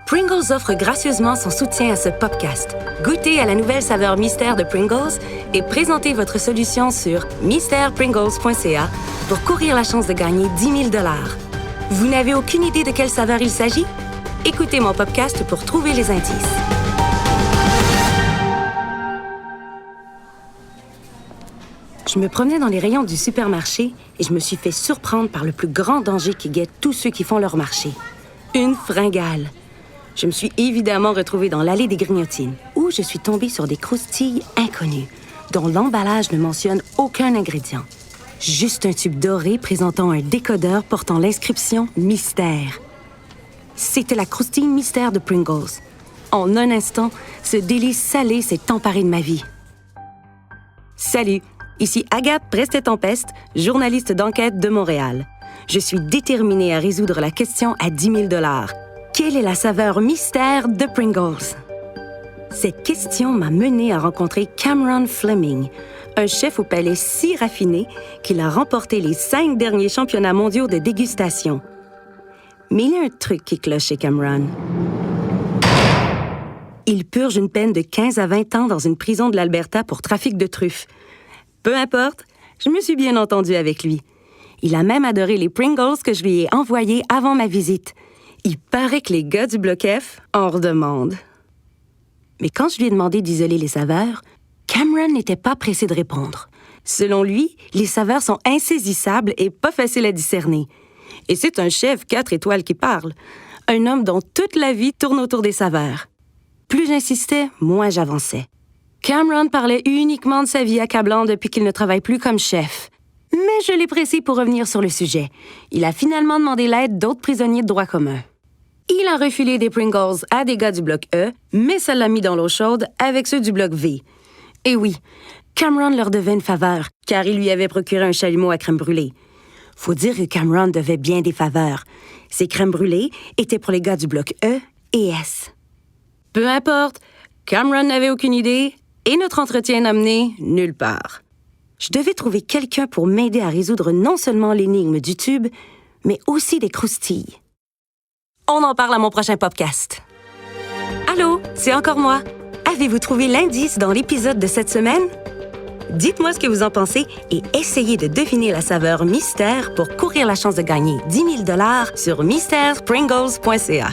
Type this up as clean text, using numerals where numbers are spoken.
Pringles offre gracieusement son soutien à ce podcast. Goûtez à la nouvelle saveur mystère de Pringles et présentez votre solution sur mystèrepringles.ca pour courir la chance de gagner 10 000 $. Vous n'avez aucune idée de quelle saveur il s'agit? Écoutez mon podcast pour trouver les indices. Je me promenais dans les rayons du supermarché et je me suis fait surprendre par le plus grand danger qui guette tous ceux qui font leur marché. Une fringale. Je me suis évidemment retrouvée dans l'allée des grignotines, où je suis tombée sur des croustilles inconnues, dont l'emballage ne mentionne aucun ingrédient. Juste un tube doré présentant un décodeur portant l'inscription « Mystère ». C'était la croustille mystère de Pringles. En un instant, ce délice salé s'est emparé de ma vie. Salut! Ici Agathe Prestet-Tempeste, journaliste d'enquête de Montréal. Je suis déterminée à résoudre la question à 10 000 $. Quelle est la saveur mystère de Pringles? Cette question m'a menée à rencontrer Cameron Fleming, un chef au palais si raffiné qu'il a remporté les 5 derniers championnats mondiaux de dégustation. Mais il y a un truc qui cloche chez Cameron. Il purge une peine de 15 à 20 ans dans une prison de l'Alberta pour trafic de truffes. Peu importe, je me suis bien entendue avec lui. Il a même adoré les Pringles que je lui ai envoyés avant ma visite. Il paraît que les gars du Bloc F en redemandent. Mais quand je lui ai demandé d'isoler les saveurs, Cameron n'était pas pressé de répondre. Selon lui, les saveurs sont insaisissables et pas faciles à discerner. Et c'est un chef 4 étoiles qui parle. Un homme dont toute la vie tourne autour des saveurs. Plus j'insistais, moins j'avançais. Cameron parlait uniquement de sa vie accablante depuis qu'il ne travaille plus comme chef. Mais je l'ai pressé pour revenir sur le sujet. Il a finalement demandé l'aide d'autres prisonniers de droit commun. Il a refilé des Pringles à des gars du bloc E, mais ça l'a mis dans l'eau chaude avec ceux du bloc V. Et oui, Cameron leur devait une faveur, car il lui avait procuré un chalumeau à crème brûlée. Faut dire que Cameron devait bien des faveurs. Ces crèmes brûlées étaient pour les gars du bloc E et S. Peu importe, Cameron n'avait aucune idée et notre entretien n'a mené nulle part. Je devais trouver quelqu'un pour m'aider à résoudre non seulement l'énigme du tube, mais aussi des croustilles. On en parle à mon prochain podcast. Allô, c'est encore moi. Avez-vous trouvé l'indice dans l'épisode de cette semaine? Dites-moi ce que vous en pensez et essayez de deviner la saveur mystère pour courir la chance de gagner 10 000 $ sur mystèrepringles.ca.